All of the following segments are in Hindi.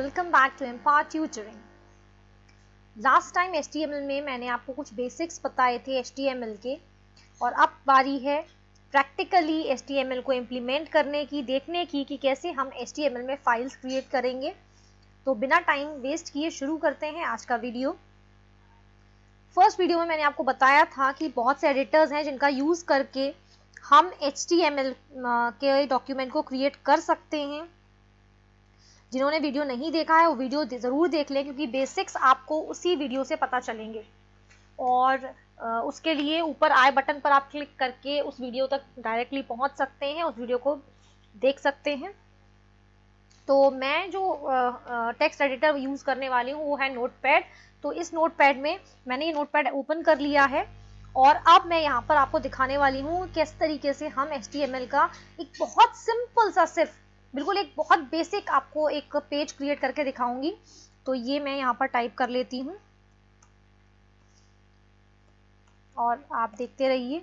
Welcome back to empower tutoring. Last time HTML में मैंने आपको कुछ बेसिक्स बताए थे HTML के, और अब बारी है प्रैक्टिकली HTML को इम्प्लीमेंट करने की, देखने की कि कैसे हम HTML में फाइल्स क्रिएट करेंगे। तो बिना टाइम वेस्ट किए शुरू करते हैं आज का वीडियो। फर्स्ट वीडियो में मैंने आपको बताया था कि बहुत से एडिटर्स हैं जिनका यूज़ करके हम HTML के डॉक्यूमेंट को क्रिएट कर सकते हैं। जिन्होंने वीडियो नहीं देखा है वो वीडियो ज़रूर देख लें, क्योंकि बेसिक्स आपको उसी वीडियो से पता चलेंगे। और उसके लिए ऊपर आई बटन पर आप क्लिक करके उस वीडियो तक डायरेक्टली पहुंच सकते हैं, उस वीडियो को देख सकते हैं। तो मैं जो टेक्स्ट एडिटर यूज़ करने वाली हूँ वो है नोटपैड। तो इस नोटपैड में मैंने ये नोटपैड ओपन कर लिया है, और अब मैं यहाँ पर आपको दिखाने वाली हूँ किस तरीके से हम HTML का एक बहुत सिंपल सा, सिर्फ बिल्कुल एक बहुत बेसिक आपको एक पेज क्रिएट करके दिखाऊंगी। तो ये मैं यहाँ पर टाइप कर लेती हूँ और आप देखते रहिए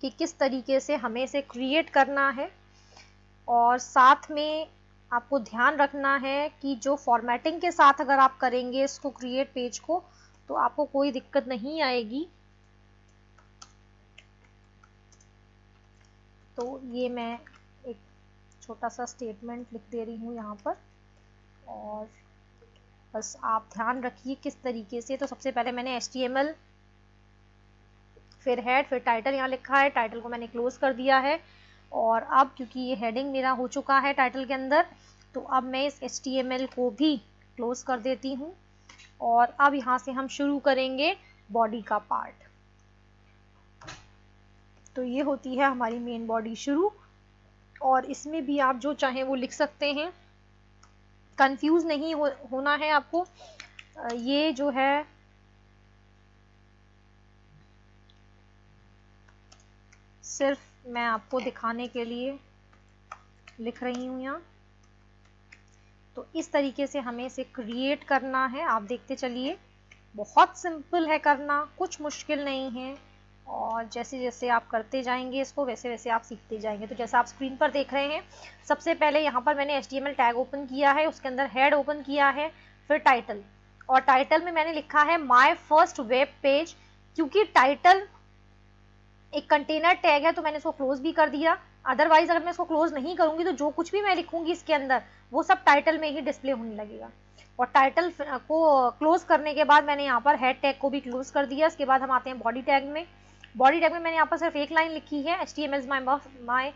कि किस तरीके से हमें इसे क्रिएट करना है। और साथ में आपको ध्यान रखना है कि जो फॉर्मेटिंग के साथ अगर आप करेंगे इसको क्रिएट पेज को, तो आपको कोई दिक्कत नहीं आएगी। तो ये मैं एक छोटा सा स्टेटमेंट लिख दे रही हूँ यहाँ पर, और बस आप ध्यान रखिए किस तरीके से। तो सबसे पहले मैंने HTML, फिर हेड, फिर टाइटल यहाँ लिखा है, टाइटल को मैंने क्लोज कर दिया है। और अब क्योंकि ये हेडिंग मेरा हो चुका है टाइटल के अंदर, तो अब मैं इस HTML को भी क्लोज कर देती हूँ। और अब यहाँ से हम शुरू करेंगे बॉडी का पार्ट। तो ये होती है हमारी मेन बॉडी शुरू, और इसमें भी आप जो चाहें वो लिख सकते हैं। कंफ्यूज नहीं होना है आपको। ये जो है सिर्फ मैं आपको दिखाने के लिए लिख रही हूँ यहाँ। तो इस तरीके से हमें इसे क्रिएट करना है। आप देखते चलिए, बहुत सिंपल है करना, कुछ मुश्किल नहीं है। और जैसे जैसे आप करते जाएंगे इसको, वैसे वैसे आप सीखते जाएंगे। तो जैसा आप स्क्रीन पर देख रहे हैं, सबसे पहले यहाँ पर मैंने HTML टैग ओपन किया है, उसके अंदर हेड ओपन किया है, फिर टाइटल। और टाइटल में मैंने लिखा है माय फर्स्ट वेब पेज। क्योंकि टाइटल एक कंटेनर टैग है तो मैंने इसको क्लोज भी कर दिया। अदरवाइज अगर मैं इसको क्लोज नहीं करूंगी तो जो कुछ भी मैं लिखूंगी इसके अंदर वो सब टाइटल में ही डिस्प्ले होने लगेगा। और टाइटल को क्लोज करने के बाद मैंने यहाँ पर हेड टैग को भी क्लोज कर दिया। इसके बाद हम आते हैं बॉडी टैग में। बॉडी टैग में मैंने यहाँ पर सिर्फ एक लाइन लिखी है, HTML is my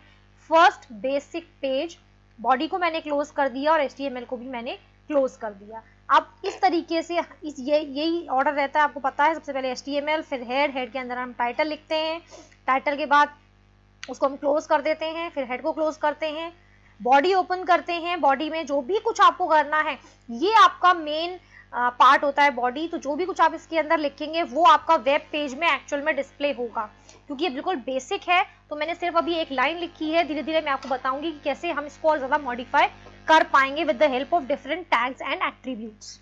first basic page. Body को मैंने क्लोज कर दिया और HTML को भी मैंने क्लोज कर दिया। अब इस तरीके से यही ऑर्डर रहता है, आपको पता है। सबसे पहले HTML, फिर हेड, हेड के अंदर हम टाइटल लिखते हैं, टाइटल के बाद उसको हम क्लोज कर देते हैं, फिर हेड को क्लोज करते हैं, बॉडी ओपन करते हैं। बॉडी में जो भी कुछ आपको करना है, ये आपका मेन पार्ट होता है बॉडी। तो जो भी कुछ आप इसके अंदर लिखेंगे वो आपका वेब पेज में एक्चुअल में डिस्प्ले होगा। क्योंकि ये बिल्कुल बेसिक है तो मैंने सिर्फ अभी एक लाइन लिखी है। धीरे धीरे मैं आपको बताऊंगी कि कैसे हम इसको और ज्यादा मॉडिफाई कर पाएंगे with the help of different tags and attributes.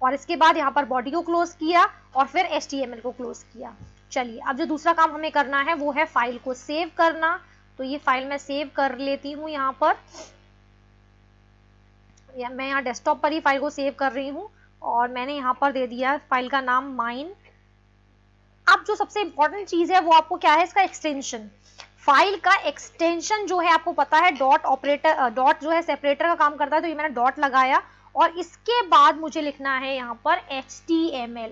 और इसके बाद यहाँ पर बॉडी को क्लोज किया और फिर HTML को क्लोज किया। चलिए, अब जो दूसरा काम हमें करना है वो है फाइल को सेव करना। तो ये फाइल मैं सेव कर लेती हूँ यहाँ पर, मैं यहाँ डेस्कटॉप पर ही फाइल को सेव कर रही हूँ। और मैंने यहाँ पर दे दिया फाइल का नाम माइन। अब जो सबसे इंपॉर्टेंट चीज है वो आपको क्या है, इसका एक्सटेंशन। फाइल का एक्सटेंशन जो है आपको पता है, डॉट ऑपरेटर, डॉट जो है सेपरेटर का काम करता है। तो ये मैंने डॉट लगाया और इसके बाद मुझे लिखना है यहाँ पर HTML,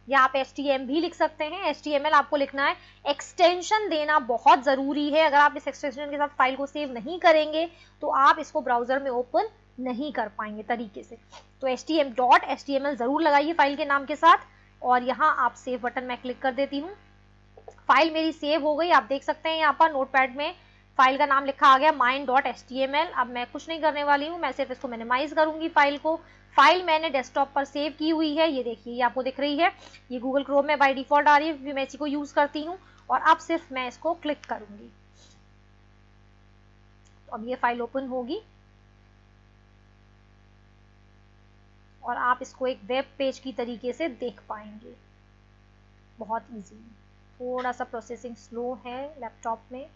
या आप HTML भी लिख सकते हैं। HTML आपको लिखना है। एक्सटेंशन देना बहुत जरूरी है। अगर आप इस एक्सटेंशन के साथ फाइल को सेव नहीं करेंगे तो आप इसको ब्राउजर में ओपन नहीं कर पाएंगे तरीके से। तो HTML जरूर लगाइए फाइल के नाम के साथ। और यहाँ आप सेव बटन में क्लिक कर देती हूँ। फाइल मेरी सेव हो गई, आप देख सकते हैं यहाँ पर नोटपैड में फाइल का नाम लिखा आ गया mine.html। अब मैं कुछ नहीं करने वाली हूँ, मैं सिर्फ इसको मिनिमाइज करूंगी फाइल को। फाइल मैंने डेस्कटॉप पर सेव की हुई है, ये देखिए, ये आपको दिख रही है। ये गूगल क्रोम में बाय डिफॉल्ट आ रही है क्योंकि मैं इसी को यूज करती हूँ। और अब सिर्फ मैं इसको क्लिक करूंगी तो अब ये फाइल ओपन होगी और आप इसको एक वेब पेज की तरीके से देख पाएंगे बहुत इजी। थोड़ा सा प्रोसेसिंग स्लो है लैपटॉप में।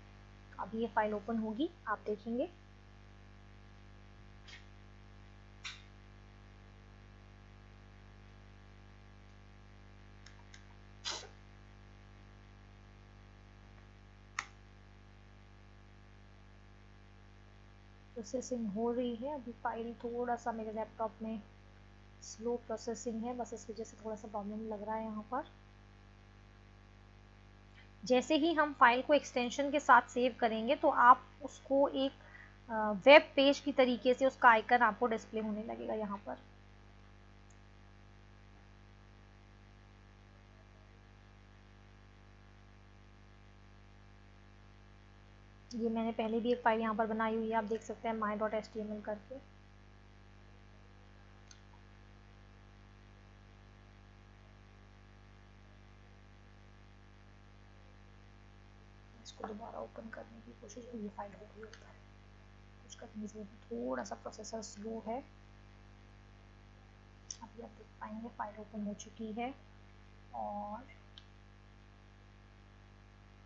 अब ये फाइल ओपन होगी, आप देखेंगे। प्रोसेसिंग हो रही है। अभी फाइल थोड़ा सा मेरे लैपटॉप में स्लो प्रोसेसिंग है, बस इस वजह से थोड़ा सा प्रॉब्लम लग रहा है यहाँ पर। जैसे ही हम फाइल को एक्सटेंशन के साथ सेव करेंगे तो आप उसको एक वेब पेज की तरीके से उसका आइकन आपको डिस्प्ले होने लगेगा यहाँ पर। ये मैंने पहले भी एक फाइल यहाँ पर बनाई हुई है, आप देख सकते हैं my.html करके। इसको दोबारा ओपन करने की कोशिश, ये फाइल हो गई होता है कुछ करने से थोड़ा सा प्रोसेसर स्लो है। अभी आप देख पाएंगे फाइल ओपन हो चुकी है और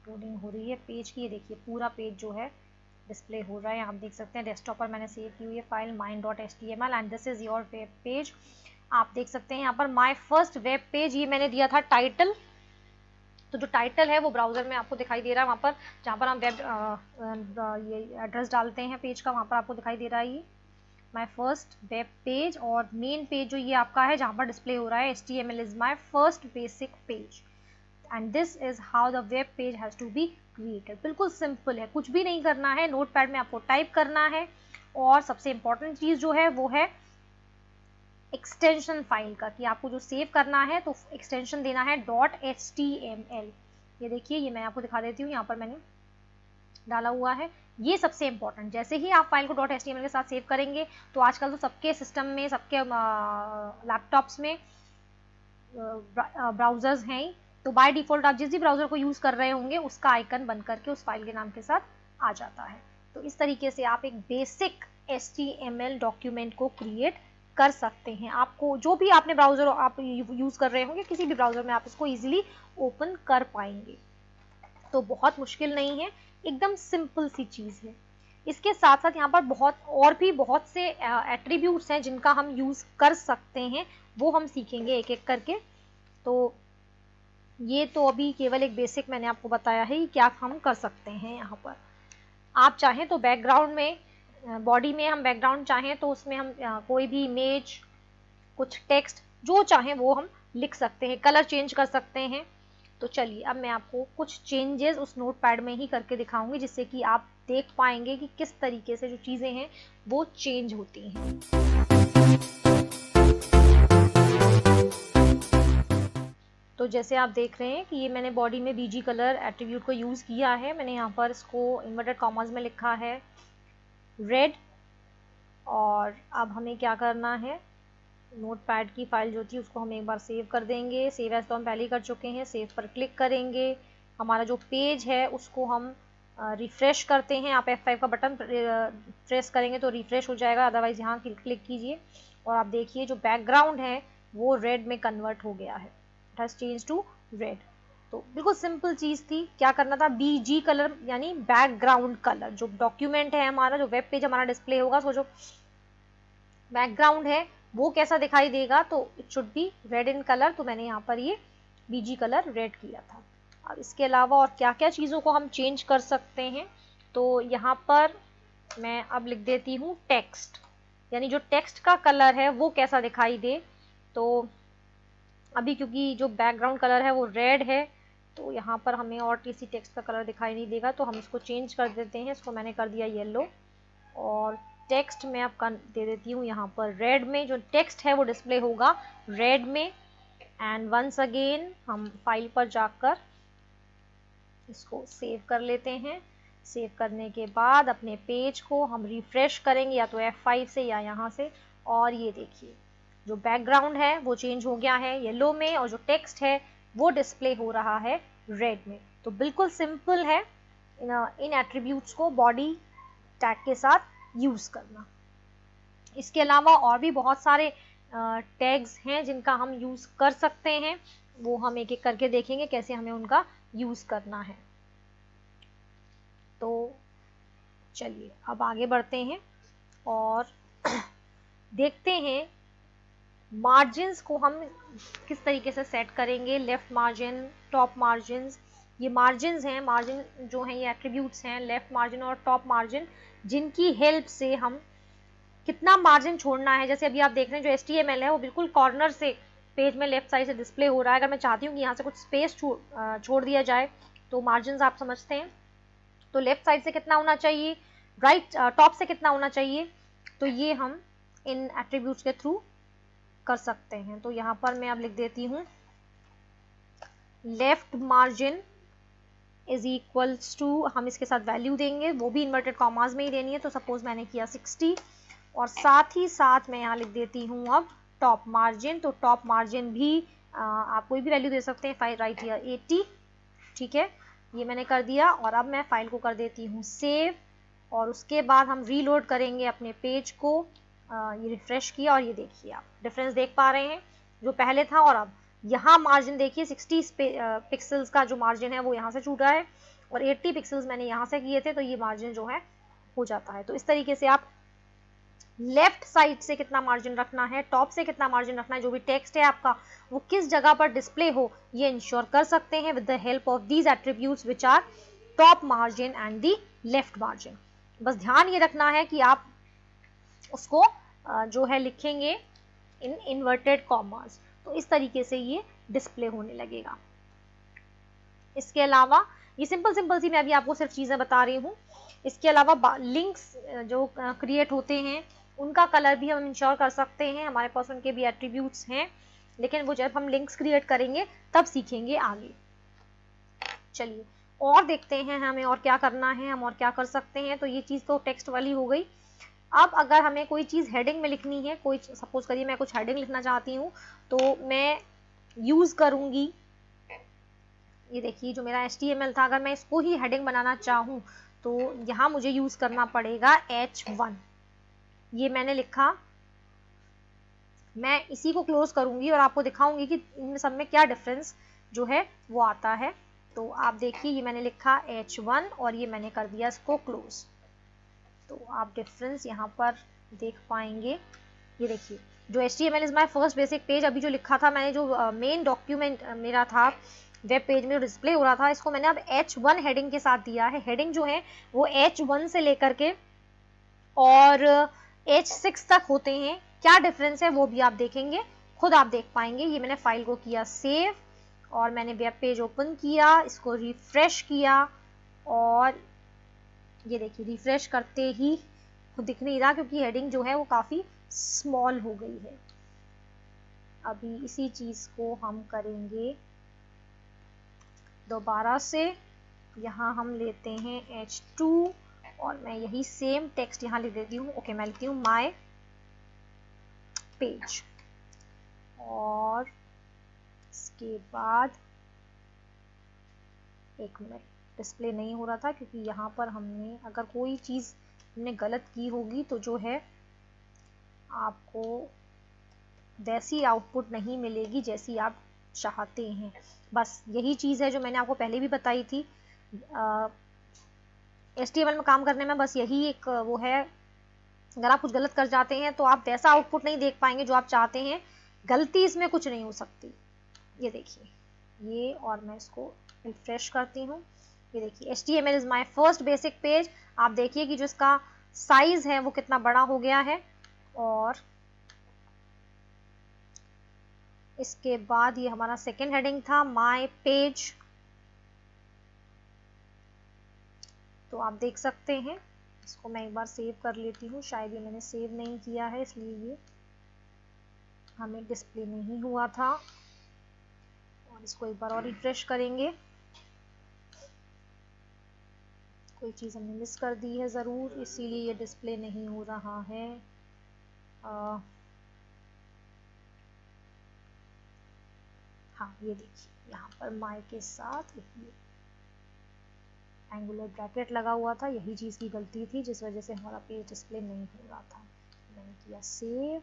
लोडिंग हो रही है पेज की। ये देखिए पूरा पेज जो है डिस्प्ले हो रहा है, आप देख सकते हैं। डेस्कटॉप पर मैंने सेव की हुई है file mine.html and this is your web page. आप देख सकते हैं यहाँ पर माय फर्स्ट वेब पेज, ये मैंने दिया था टाइटल। तो जो टाइटल है वो ब्राउजर में आपको दिखाई दे रहा है, वहाँ पर जहाँ पर हम वेब ये एड्रेस डालते हैं पेज का, वहाँ पर आपको दिखाई दे रहा है ये माय फर्स्ट वेब पेज। और मेन पेज जो ये आपका है जहाँ पर डिस्प्ले हो रहा है HTML is my first basic page and this is how the web page has to be created. बिल्कुल सिंपल है, कुछ भी नहीं करना है, नोटपैड में आपको टाइप करना है। और सबसे इंपॉर्टेंट चीज जो है वो है एक्सटेंशन फाइल का, कि आपको जो सेव करना है तो एक्सटेंशन देना है .html। ये देखिए, ये मैं आपको दिखा देती हूँ, यहाँ पर मैंने डाला हुआ है। ये सबसे इंपॉर्टेंट, जैसे ही आप फाइल को .html के साथ सेव करेंगे तो आजकल तो सबके सिस्टम में, सबके लैपटॉप्स में ब्राउजर्स हैं, तो बाय डिफॉल्ट आप जिस भी ब्राउजर को यूज कर रहे होंगे उसका आइकन बन करके उस फाइल के नाम के साथ आ जाता है। तो इस तरीके से आप एक बेसिक HTML डॉक्यूमेंट को क्रिएट कर सकते हैं। आपको जो भी आपने ब्राउजर आप यूज कर रहे होंगे, किसी भी ब्राउजर में आप इसको इजीली ओपन कर पाएंगे। तो बहुत मुश्किल नहीं है, एकदम सिंपल सी चीज है। इसके साथ साथ यहाँ पर बहुत से एट्रीब्यूट्स हैं जिनका हम यूज कर सकते हैं, वो हम सीखेंगे एक एक करके। तो ये तो अभी केवल एक बेसिक मैंने आपको बताया है क्या हम कर सकते हैं। यहाँ पर आप चाहें तो बैकग्राउंड में, बॉडी में हम बैकग्राउंड चाहें तो उसमें हम कोई भी इमेज, कुछ टेक्स्ट जो चाहें वो हम लिख सकते हैं, कलर चेंज कर सकते हैं। तो चलिए अब मैं आपको कुछ चेंजेस उस नोटपैड में ही करके दिखाऊंगी, जिससे कि आप देख पाएंगे कि किस तरीके से जो चीज़ें हैं वो चेंज होती हैं। तो जैसे आप देख रहे हैं कि ये मैंने बॉडी में BG कलर एट्रीब्यूट को यूज़ किया है। मैंने यहाँ पर इसको इन्वर्टेड कॉमास में लिखा है रेड। और अब हमें क्या करना है, नोटपैड की फाइल जो थी उसको हम एक बार सेव कर देंगे। सेव एज तो हम पहले ही कर चुके हैं, सेव पर क्लिक करेंगे। हमारा जो पेज है उसको हम रिफ्रेश करते हैं। आप F5 का बटन प्रेस करेंगे तो रिफ्रेश हो जाएगा, अदरवाइज यहाँ क्लिक कीजिए और आप देखिए जो बैकग्राउंड है वो रेड में कन्वर्ट हो गया है, it has change to red. तो बिल्कुल सिंपल चीज़ थी, क्या करना था, BG कलर यानी बैकग्राउंड कलर। जो डॉक्यूमेंट है हमारा, जो वेब पेज हमारा डिस्प्ले होगा, सो जो बैकग्राउंड है वो कैसा दिखाई देगा, तो it should be red in colour. तो मैंने यहाँ पर ये BG कलर रेड किया था। अब इसके अलावा और क्या क्या चीज़ों को हम चेंज कर सकते हैं, तो यहाँ पर मैं अब लिख देती हूँ टेक्स्ट, यानी जो टेक्स्ट का कलर है वो कैसा दिखाई दे। तो अभी क्योंकि जो बैकग्राउंड कलर है वो रेड है, तो यहाँ पर हमें और किसी टेक्स्ट का कलर दिखाई नहीं देगा, तो हम इसको चेंज कर देते हैं। इसको मैंने कर दिया येलो और टेक्स्ट में अब दे देती हूँ यहाँ पर रेड में। जो टेक्स्ट है वो डिस्प्ले होगा रेड में। एंड वंस अगेन हम फाइल पर जाकर इसको सेव कर लेते हैं। सेव करने के बाद अपने पेज को हम रिफ्रेश करेंगे, या तो F5 से या यहाँ से, और ये देखिए जो बैकग्राउंड है वो चेंज हो गया है येलो में, और जो टेक्स्ट है वो डिस्प्ले हो रहा है रेड में। तो बिल्कुल सिंपल है इन एट्रीब्यूट्स को बॉडी टैग के साथ यूज करना। इसके अलावा और भी बहुत सारे टैग्स हैं जिनका हम यूज कर सकते हैं, वो हम एक एक करके देखेंगे कैसे हमें उनका यूज करना है। तो चलिए अब आगे बढ़ते हैं और देखते हैं मार्जिन्स को हम किस तरीके से सेट करेंगे। लेफ्ट मार्जिन, टॉप मार्जिन्स, ये मार्जिन हैं, मार्जिन जो हैं ये एट्रीब्यूट्स हैं, लेफ्ट मार्जिन और टॉप मार्जिन, जिनकी हेल्प से हम कितना मार्जिन छोड़ना है। जैसे अभी आप देख रहे हैं जो HTML है वो बिल्कुल कॉर्नर से पेज में लेफ्ट साइड से डिस्प्ले हो रहा है। अगर मैं चाहती हूँ कि यहाँ से कुछ स्पेस छोड़ दिया जाए तो मार्जिन आप समझते हैं, तो लेफ्ट साइड से कितना होना चाहिए, राइट टॉप से कितना होना चाहिए, तो ये हम इन एट्रीब्यूट्स के थ्रू कर सकते हैं। तो यहाँ पर मैं अब लिख देती हूँ left margin is equals to, हम इसके साथ वैल्यू देंगे, वो भी इन्वर्टेड कॉमास में ही देनी है। तो सपोज मैंने किया 60 और साथ ही साथ मैं यहाँ लिख देती हूँ अब टॉप मार्जिन। तो टॉप मार्जिन भी आप कोई भी वैल्यू दे सकते हैं, फाइल राइट हियर 80, ठीक है, ये मैंने कर दिया। और अब मैं फाइल को कर देती हूँ सेव, और उसके बाद हम रीलोड करेंगे अपने पेज को। ये रिफ्रेश किया और ये देखिए आप डिफरेंस देख पा रहे हैं जो पहले था और अब। यहाँ मार्जिन देखिए 60 पिक्सल्स का जो मार्जिन है वो यहाँ से छूटा है और 80 पिक्सल्स मैंने यहाँ से किए थे, तो ये मार्जिन जो है हो जाता है। तो इस तरीके से आप लेफ्ट साइड से कितना मार्जिन रखना है, टॉप से कितना मार्जिन रखना है, जो भी टेक्स्ट है आपका वो किस जगह पर डिस्प्ले हो, ये इंश्योर कर सकते हैं with the help of these attributes which are top margin and the left margin. बस ध्यान ये रखना है कि आप उसको जो है लिखेंगे इन इन्वर्टेड कॉमास, तो इस तरीके से ये डिस्प्ले होने लगेगा। इसके अलावा ये सिंपल सी मैं अभी आपको सिर्फ चीज़ें बता रही हूँ। इसके अलावा लिंक्स जो क्रिएट होते हैं उनका कलर भी हम इंश्योर कर सकते हैं, हमारे पास उनके भी एट्रीब्यूट्स हैं, लेकिन वो जब हम लिंक्स क्रिएट करेंगे तब सीखेंगे आगे। चलिए और देखते हैं हमें और क्या करना है, हम और क्या कर सकते हैं। तो ये चीज़ तो टेक्स्ट वाली हो गई। अब अगर हमें कोई चीज़ हेडिंग में लिखनी है, कोई सपोज करिए मैं कुछ हेडिंग लिखना चाहती हूँ, तो मैं यूज़ करूँगी, ये देखिए जो मेरा HTML था, अगर मैं इसको ही हेडिंग बनाना चाहूँ तो यहाँ मुझे यूज़ करना पड़ेगा H1। ये मैंने लिखा, मैं इसी को क्लोज करूँगी और आपको दिखाऊंगी कि इन सब में क्या डिफरेंस जो है वो आता है। तो आप देखिए ये मैंने लिखा H1 और ये मैंने कर दिया इसको क्लोज, तो आप डिफरेंस यहाँ पर देख पाएंगे। ये देखिए जो HTML is my first basic page, अभी जो लिखा था मैंने, जो मेन डॉक्यूमेंट मेरा था वेब पेज में डिस्प्ले हो रहा था, इसको मैंने अब H1 हेडिंग के साथ दिया है। हेडिंग जो है वो H1 से लेकर के और H6 तक होते हैं। क्या डिफरेंस है वो भी आप देखेंगे, खुद आप देख पाएंगे। ये मैंने फाइल को किया सेव और मैंने वेब पेज ओपन किया, इसको रिफ्रेश किया और ये देखिए रिफ्रेश करते ही खुद दिख नहीं रहा क्योंकि हेडिंग जो है वो काफ़ी स्मॉल हो गई है। अभी इसी चीज़ को हम करेंगे दोबारा से। यहाँ हम लेते हैं H2 और मैं यही सेम टेक्स्ट यहाँ लिख देती हूँ। ओके, मैं लिखती हूँ माय पेज और इसके बाद एक मिनट, डिस्प्ले नहीं हो रहा था क्योंकि यहाँ पर हमने अगर कोई चीज़ हमने गलत की होगी तो जो है आपको वैसी आउटपुट नहीं मिलेगी जैसी आप चाहते हैं। बस यही चीज़ है जो मैंने आपको पहले भी बताई थी। HTML में काम करने में बस यही एक वो है, अगर आप कुछ गलत कर जाते हैं तो आप वैसा आउटपुट नहीं देख पाएंगे जो आप चाहते हैं। गलती इसमें कुछ नहीं हो सकती। ये देखिए ये, और मैं इसको रिफ्रेश करती हूँ। ये देखिए HTML is my first basic page. आप देखिए कि जो इसका साइज है वो कितना बड़ा हो गया है। और इसके बाद ये हमारा सेकेंड हेडिंग था माय पेज, तो आप देख सकते हैं। इसको मैं एक बार सेव कर लेती हूँ, शायद ये मैंने सेव नहीं किया है इसलिए ये हमें डिस्प्ले नहीं हुआ था। और इसको एक बार और रिफ्रेश करेंगे, कोई चीज़ हमने मिस कर दी है ज़रूर, इसीलिए ये डिस्प्ले नहीं हो रहा है। हाँ ये देखिए यहाँ पर माय के साथ एंगुलर ब्रैकेट लगा हुआ था, यही चीज़ की गलती थी जिस वजह से हमारा पेज डिस्प्ले नहीं हो रहा था। मैंने किया सेव,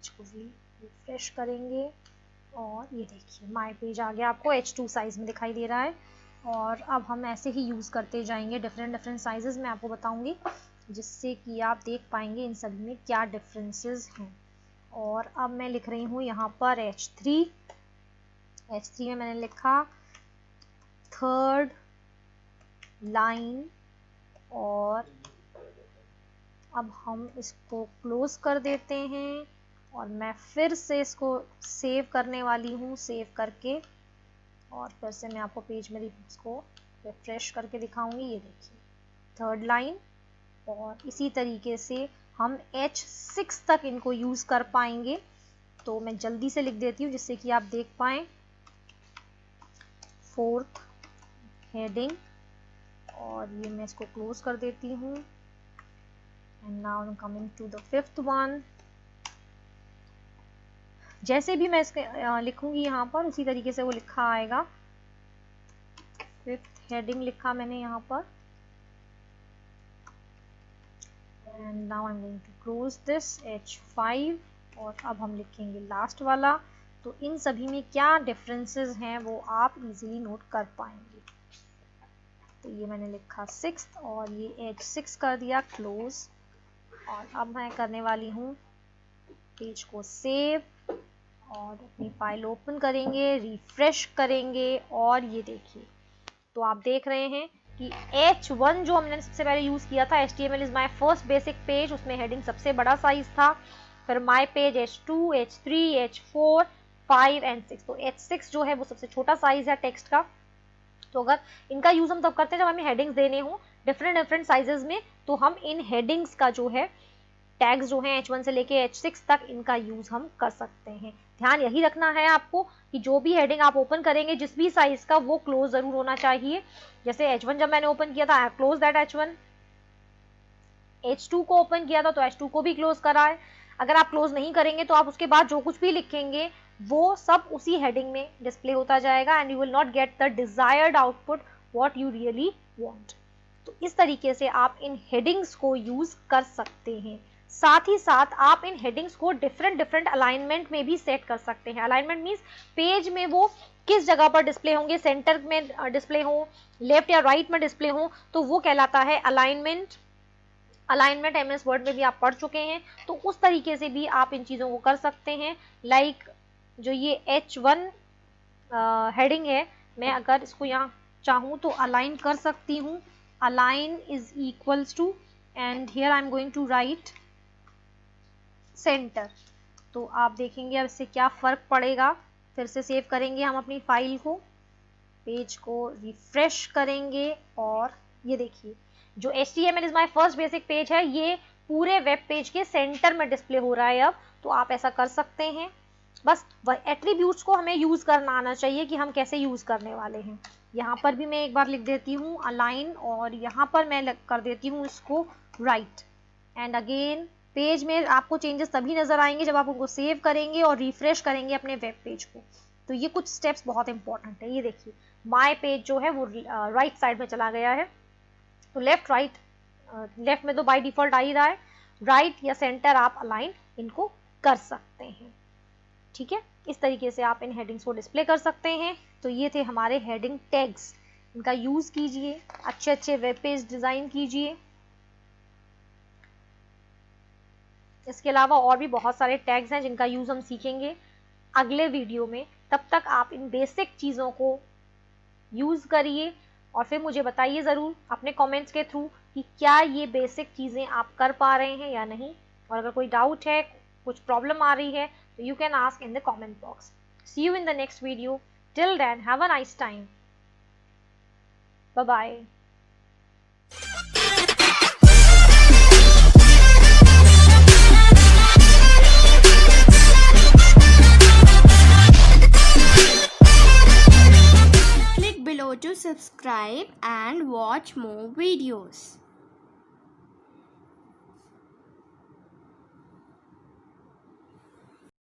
इसको रिफ्रेश करेंगे और ये देखिए माय पेज आ गया, आपको H2 साइज़ में दिखाई दे रहा है। और अब हम ऐसे ही यूज़ करते जाएंगे, डिफरेंट साइजेस मैं आपको बताऊंगी जिससे कि आप देख पाएंगे इन सभी में क्या डिफरेंसेस हैं। और अब मैं लिख रही हूँ यहाँ पर H3 में मैंने लिखा थर्ड लाइन और अब हम इसको क्लोज कर देते हैं और मैं फिर से इसको सेव करने वाली हूँ। सेव करके और फिर से मैं आपको पेज में इसको रिफ्रेश करके दिखाऊंगी। ये देखिए थर्ड लाइन और इसी तरीके से हम H6 तक इनको यूज़ कर पाएंगे। तो मैं जल्दी से लिख देती हूँ जिससे कि आप देख पाएँ। फोर्थ हेडिंग और ये मैं इसको क्लोज कर देती हूँ। And now I am coming to the fifth one. जैसे भी मैं इसके लिखूंगी यहाँ पर उसी तरीके से वो लिखा आएगा। फिफ्थ हेडिंग लिखा मैंने यहाँ पर and now I am going to close this H5 और अब हम लिखेंगे लास्ट वाला। तो इन सभी में क्या डिफरेंसेस हैं वो आप इजीली नोट कर पाएंगे। तो ये मैंने लिखा 6th और ये H6 कर दिया क्लोज और अब मैं करने वाली हूँ पेज को सेव और अपनी फाइल ओपन करेंगे, रिफ्रेश करेंगे और ये देखिए तो आप देख रहे हैं कि H1 जो हमने सबसे पहले यूज किया था, HTML is my first basic page, उसमें हेडिंग सबसे बड़ा साइज था। फिर my page H2, H3, H4, 5 and 6। तो H6 जो है वो सबसे छोटा साइज है टेक्स्ट का। तो अगर इनका यूज हम तब करते हैं जब हमें हेडिंग्स देने हो डिफरेंट साइजेस में, तो हम इन हेडिंग्स का जो है टैग्स जो है H1 से लेके H6 तक इनका यूज हम कर सकते हैं। ध्यान यही रखना है आपको कि जो भी हेडिंग आप ओपन करेंगे जिस भी साइज का वो क्लोज जरूर होना चाहिए। जैसे H1 जब मैंने ओपन किया था आई क्लोज दैट H1, H2 को ओपन किया था तो H2 को भी क्लोज करा है। अगर आप क्लोज नहीं करेंगे तो आप उसके बाद जो कुछ भी लिखेंगे वो सब उसी हेडिंग में डिस्प्ले होता जाएगा and you will not get the desired output what you really want. तो इस तरीके से आप इन हेडिंग्स को यूज कर सकते हैं। साथ ही साथ आप इन हेडिंग्स को डिफरेंट अलाइनमेंट में भी सेट कर सकते हैं। अलाइनमेंट मींस पेज में वो किस जगह पर डिस्प्ले होंगे, सेंटर में डिस्प्ले हो, लेफ्ट या राइट में डिस्प्ले हो, तो वो कहलाता है अलाइनमेंट। अलाइनमेंट MS वर्ड में भी आप पढ़ चुके हैं। तो उस तरीके से भी आप इन चीज़ों को कर सकते हैं। लाइक जो ये H1 हेडिंग है, मैं अगर इसको यहाँ चाहूँ तो अलाइन कर सकती हूँ। Align is equals to and here I am going to write centre. तो आप देखेंगे अब इससे क्या फ़र्क पड़ेगा। फिर से सेव करेंगे हम अपनी फाइल को, पेज को रिफ्रेश करेंगे और ये देखिए जो HTML is my first basic page है ये पूरे वेब पेज के सेंटर में डिस्प्ले हो रहा है अब। तो आप ऐसा कर सकते हैं। बस एट्रीब्यूट्स को हमें यूज़ करना आना चाहिए कि हम कैसे यूज़ करने वाले हैं। यहाँ पर भी मैं एक बार लिख देती हूँ अलाइन और यहाँ पर मैं कर देती हूँ इसको राइट। एंड अगेन पेज में आपको चेंजेस तभी नज़र आएंगे जब आप उनको सेव करेंगे और रिफ्रेश करेंगे अपने वेब पेज को। तो ये कुछ स्टेप्स बहुत इंपॉर्टेंट है। ये देखिए माय पेज जो है वो राइट साइड में चला गया है। तो लेफ्ट राइट, लेफ्ट में तो बाय डिफॉल्ट आ ही रहा है, राइट या सेंटर आप अलाइन इनको कर सकते हैं। ठीक है, इस तरीके से आप इन हेडिंग्स को डिस्प्ले कर सकते हैं। तो ये थे हमारे हेडिंग टैग्स, इनका यूज़ कीजिए, अच्छे वेब पेज डिज़ाइन कीजिए। इसके अलावा और भी बहुत सारे टैग्स हैं जिनका यूज़ हम सीखेंगे अगले वीडियो में। तब तक आप इन बेसिक चीज़ों को यूज़ करिए और फिर मुझे बताइए ज़रूर अपने कमेंट्स के थ्रू कि क्या ये बेसिक चीज़ें आप कर पा रहे हैं या नहीं। और अगर कोई डाउट है, कुछ प्रॉब्लम आ रही है, तो you can ask in the comment box. See you in the next video. Till then have a nice time. Bye bye. Click below to subscribe and watch more videos.